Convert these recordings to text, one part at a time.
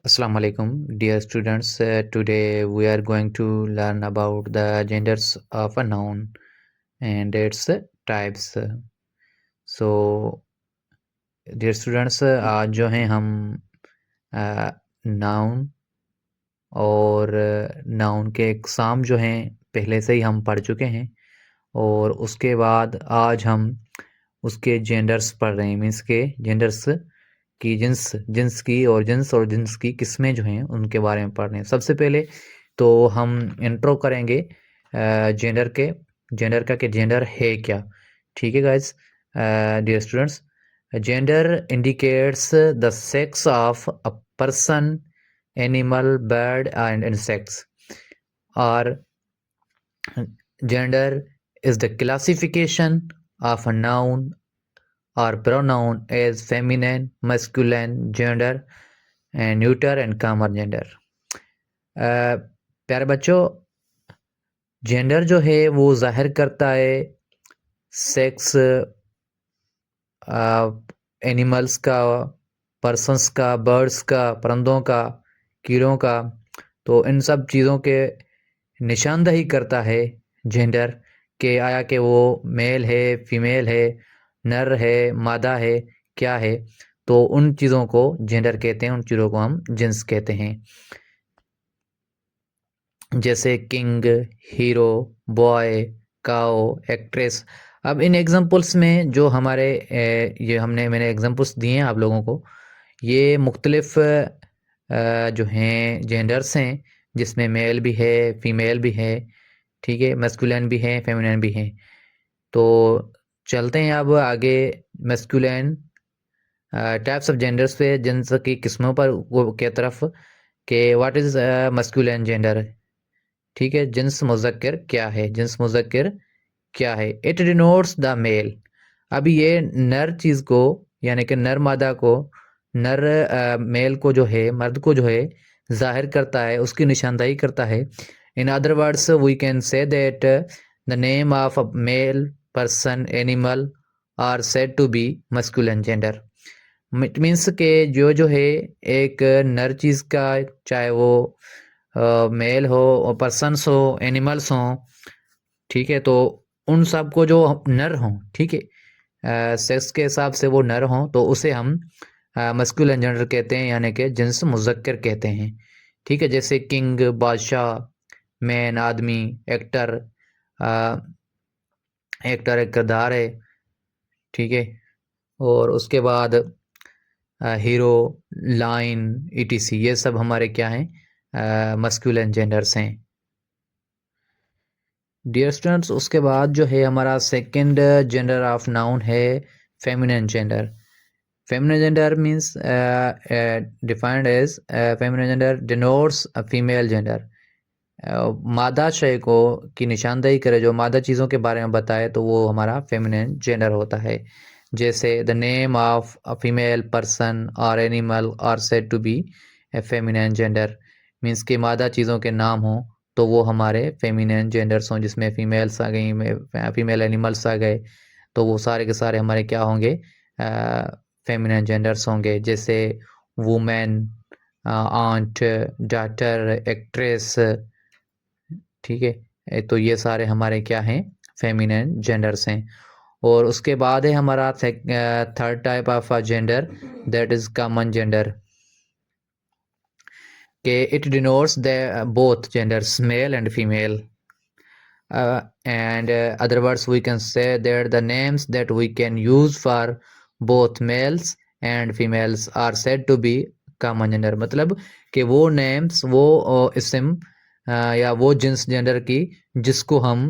Assalamu alaikum, dear students. Today we are going to learn about the genders of a noun and its types. So, dear students, आज जो हैं हम noun और noun के exam जो हैं पहले से ही हम पढ़ चुके हैं और उसके बाद आज हम उसके जेंडर्स पढ़ रहे हैं। मीन्स के जेंडर्स की जिन्स की किस्में जो हैं उनके बारे में पढ़ रहे हैं। सबसे पहले तो हम इंट्रो करेंगे जेंडर का कि जेंडर है क्या। ठीक है guys, dear students, gender indicates the sex of a person, animal, bird and insects. और gender is the classification of a noun or pronoun as feminine, masculine gender and neuter and common gender. प्यारे बच्चों, gender जो है वो जाहिर करता है sex animals का, पर्सन्स का, बर्ड्स का, परिंदों का, कीड़ों का। तो इन सब चीज़ों के निशानदही करता है जेंडर के आया कि वो मेल है, फीमेल है, नर है, मादा है, क्या है। तो उन चीज़ों को जेंडर कहते हैं, उन चीज़ों को हम जिन्स कहते हैं। जैसे किंग, हीरो, बॉय, काओ, एक्ट्रेस। अब इन एग्जांपल्स में जो हमारे मैंने एग्जांपल्स दिए हैं आप लोगों को, ये मुख्तलिफ जो हैं जेंडर्स हैं, जिसमें मेल भी है, फीमेल भी है, ठीक है, मैस्कुलिन भी है, फेमिनिन भी है। तो चलते हैं अब आगे मैस्कुलिन टाइप्स ऑफ जेंडर्स पे, जिन्स की किस्मों पर वो के तरफ के व्हाट इज मैस्कुलिन जेंडर। ठीक है, जिन्स मुज़क्कर क्या है, जिन्स मुज़क्कर क्या है। It denotes the male. अब ये नर चीज़ को, यानी कि नर मादा को, नर मेल को जो है, मर्द को जो है जाहिर करता है, उसकी निशानदाही करता है। In other words we can say that the name of a male person, animal are said to be masculine gender. It means के जो है एक नर चीज़ का, चाहे वो मेल हो, पर्सन्स हो, एनिमल्स हों, ठीक है, तो उन सब को जो नर हों, ठीक है, सेक्स के हिसाब से वो नर हों, तो उसे हम मस्कुलिन जेंडर कहते हैं, यानी कि जिन्स मुज़क्कर कहते हैं। ठीक है, जैसे किंग बादशाह, मैन आदमी, एक्टर एक्टर एक किरदार है, ठीक है, और उसके बाद हीरो, लाइन, ईटीसी, ये सब हमारे क्या हैं, मस्कुलिन जेंडर्स हैं। डियर स्टूडेंट्स, उसके बाद जो है हमारा सेकंड जेंडर ऑफ नाउन है feminine gender. Feminine gender means defined as feminine gender denotes a female gender. मादा शय को की निशानदेही करे, जो मादा चीज़ों के बारे में बताए, तो वो हमारा फेमिनिन जेंडर होता है। जैसे the name of a female person और animal are said to be a feminine gender. Means के मादा चीज़ों के नाम हों तो वो हमारे फेमिनिन जेंडर्स हों, जिसमें फीमेल्स आ गई, फीमेल एनिमल्स आ गए, तो वो सारे के सारे हमारे क्या होंगे, फेमिनिन जेंडर्स होंगे। जैसे वुमेन, आंट, डॉटर, एक्ट्रेस, ठीक है, तो ये सारे हमारे क्या हैं, फेमिनिन जेंडर्स हैं। और उसके बाद है हमारा third type of gender, that is common gender, के it denotes the both genders, male and female. And other words we can say that the names that we can use for both males and females are said to be common gender. मतलब कि वो names, वो इसम या वो jeans gender की जिसको हम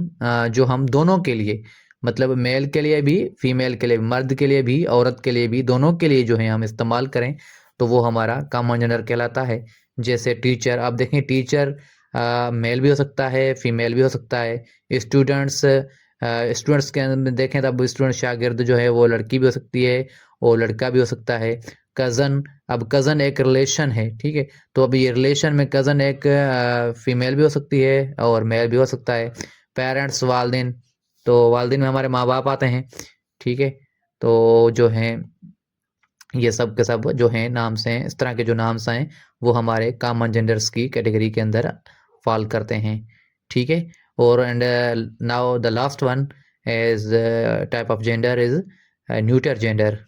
जो हम दोनों के लिए, मतलब मेल के लिए भी, फीमेल के लिए, मर्द के लिए भी, औरत के लिए भी, दोनों के लिए जो है हम इस्तेमाल करें, तो वो हमारा कॉमन जेंडर कहलाता है। जैसे टीचर, आप देखें टीचर मेल भी हो सकता है, फीमेल भी हो सकता है। स्टूडेंट्स, स्टूडेंट्स के अंदर देखें तब स्टूडेंट शागिर्द जो है वो लड़की भी हो सकती है और लड़का भी हो सकता है। कज़न, अब कज़न एक रिलेशन है, ठीक है, तो अब ये रिलेशन में कज़न एक फीमेल भी हो सकती है और मेल भी हो सकता है। पेरेंट्स, वालिदैन, तो वालिदैन में हमारे माँ बाप आते हैं, ठीक है, तो जो हैं ये सब के सब जो हैं नाम से हैं, इस तरह के जो नाम्स हैं वो हमारे कॉमन जेंडर्स की कैटेगरी के अंदर फॉल करते हैं, ठीक है। और and now the last one is type of gender is neuter gender,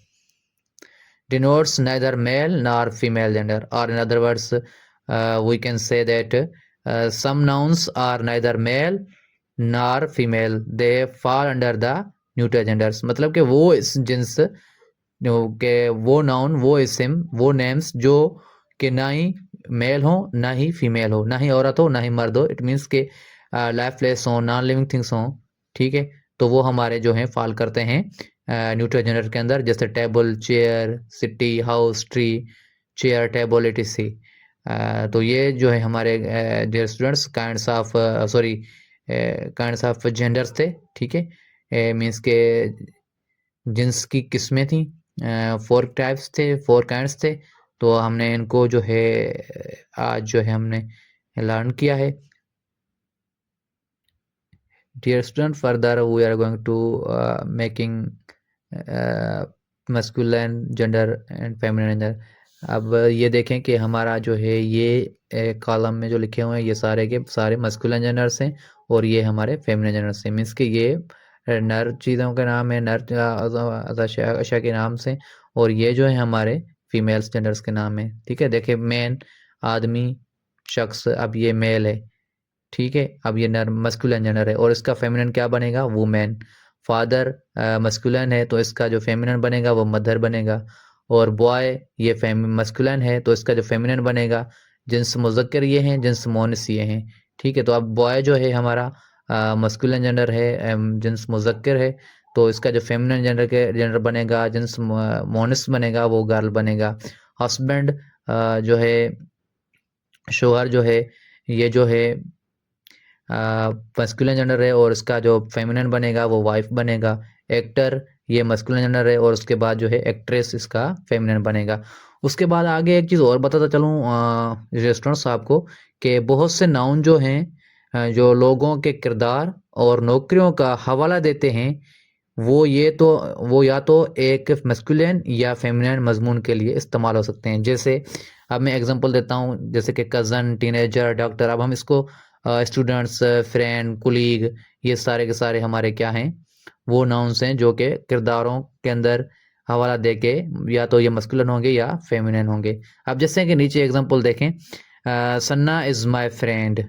denotes neither male nor female gender, or in other words we can say that some nouns are neither male nor female, they fall under the neuter genders। मतलब कि वो इस jeans के वो noun, वो इस्म, वो names जो कि ना ही मेल हो ना ही फीमेल हो, ना ही औरत हो ना ही मर्द हो, इट मीन्स के लाइफलेस हो, नॉन लिविंग थिंग्स हो, ठीक है। तो वो हमारे जो हैं फॉल करते हैं न्यूट्रल जेंडर के अंदर, जैसे table, chair, city, house, tree, chair, table, etc. तो ये जो है हमारे dear students kinds of sorry kinds of genders थे, ठीक है। मीन्स के जिन्स की किस्में थी, 4 टाइप्स थे, 4 काइंड्स थे। तो हमने इनको जो है आज जो है हमने लर्न किया है। Dear student, further we are going to making masculine gender and feminine gender। अब ये देखें कि हमारा जो है ये कॉलम में जो लिखे हुए हैं ये सारे के सारे मस्कुलिन जेंडर्स हैं और ये हमारे फेमिनिन जेंडर्स हैं। मीन्स कि ये नर चीज़ों के नाम है, नर अशा के नाम से, और ये जो है हमारे फीमेल्स जेंडर्स के नाम है, ठीक है। देखिए मैन आदमी, शख्स, अब ये मेल है, ठीक है। अब ये नर मस्कुलिन जेंडर है और इसका फेमिनिन क्या बनेगा, वुमेन। फादर मस्कुलिन है तो इसका जो फेमिनिन बनेगा वो मदर बनेगा। और बॉय ये मस्कुलिन है तो इसका जो फेमिनिन बनेगा, जिन्स मुज़क्कर ये हैं, जिन्स मोनस ये हैं, ठीक है। तो अब बॉय जो है हमारा मस्कुलिन जेंडर है, जिन्स मुज़क्कर है, तो इसका जो फेमिनिन जेंडर बनेगा, जिन्स मोनस बनेगा, वो गर्ल बनेगा। हस्बैंड जो है, शोहर जो है, ये जो है मस्कुलिन जेंडर है और इसका जो फेमिनिन बनेगा वो वाइफ बनेगा। एक्टर ये मस्कुलिन जेंडर है और उसके बाद जो है एक्ट्रेस इसका फेमिनिन बनेगा। उसके बाद आगे एक चीज़ और बताता चलूँ रेस्टोरेंट्स आपको, कि बहुत से नाउन जो हैं जो लोगों के किरदार और नौकरियों का हवाला देते हैं, वो या तो एक मस्कुलिन या फेमिनिन मजमून के लिए इस्तेमाल हो सकते हैं। जैसे अब मैं एग्जांपल देता हूँ, जैसे कि कज़न, टीनेजर, डॉक्टर। अब हम इसको स्टूडेंट्स, फ्रेंड, कुलीग, ये सारे के सारे हमारे क्या हैं, वो नाउन्स हैं जो कि किरदारों के अंदर हवाला दे के या तो ये मस्कुलिन होंगे या फेमिनिन होंगे। अब जैसे कि नीचे एग्जांपल देखें, Sanna is my friend,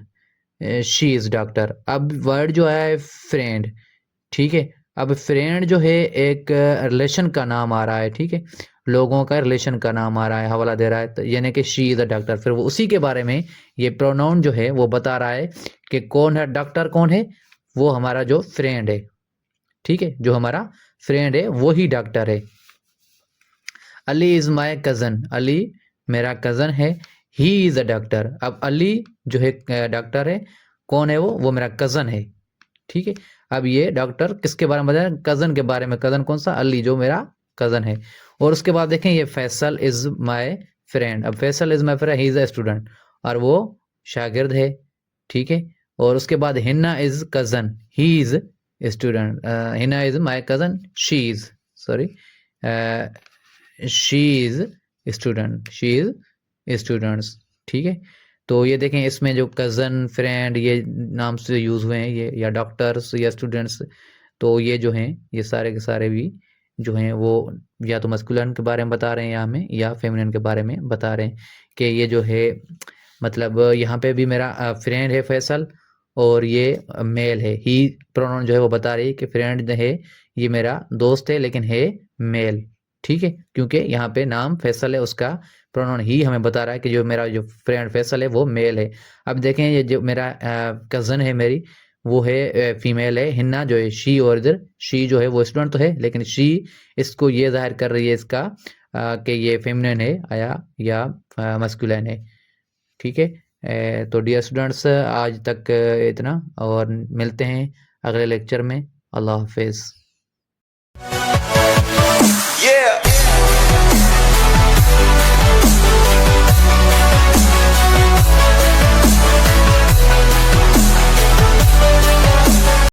she is doctor. अब वर्ड जो है फ्रेंड, ठीक है। अब फ्रेंड जो है एक रिलेशन का नाम आ रहा है, ठीक है, लोगों का रिलेशन का नाम आ रहा है, हवाला दे रहा है, तो यानी कि शी इज़ अ डॉक्टर। फिर वो उसी के बारे में ये प्रोनाउन जो है वो बता रहा है कि कौन है डॉक्टर, कौन है, वो हमारा जो फ्रेंड है, ठीक है, जो हमारा फ्रेंड है वो ही डॉक्टर है। Ali is my cousin, Ali मेरा कज़न है। ही इज़ अ डॉक्टर। अब अली जो है डॉक्टर है, कौन है वो मेरा कज़न है, ठीक है। अब ये डॉक्टर किसके बारे में बताया, कज़न के बारे में। कज़न कौन सा, अली जो मेरा कज़न है। और उसके बाद देखें ये फैसल इज़ माय फ्रेंड। अब Faisal is my friend, he is a student और वो शागिर्द है, ठीक है। और उसके बाद Hinna is cousin, he is student. Hinna is my cousin, she is sorry she is student, she is students, ठीक है। तो ये देखें इसमें जो कज़न, फ्रेंड ये नाम से यूज़ हुए हैं, ये या डॉक्टर्स या स्टूडेंट्स, तो ये जो हैं ये सारे के सारे भी जो हैं वो या तो मस्कुलिन के बारे में बता रहे हैं या हमें, या फेमिनिन के बारे में बता रहे हैं कि ये जो है मतलब यहाँ पे भी मेरा फ्रेंड है फैसल और ये मेल है। ही प्रोनाउन जो है वो बता रही है कि फ्रेंड है ये मेरा दोस्त है लेकिन है मेल, ठीक है, क्योंकि यहाँ पे नाम फैसल है, उसका प्रोनाउन ही हमें बता रहा है कि जो मेरा जो फ्रेंड फैसल है वो मेल है। अब देखें ये जो मेरा कज़न है मेरी, वो है फीमेल है। हिन्ना जो है शी, और इधर शी जो है वो स्टूडेंट तो है लेकिन शी इसको ये जाहिर कर रही है इसका कि ये फेमिनिन है या मस्कुलिन है, ठीक है। तो डियर स्टूडेंट्स आज तक इतना, और मिलते हैं अगले लेक्चर में। अल्लाह हाफिज़।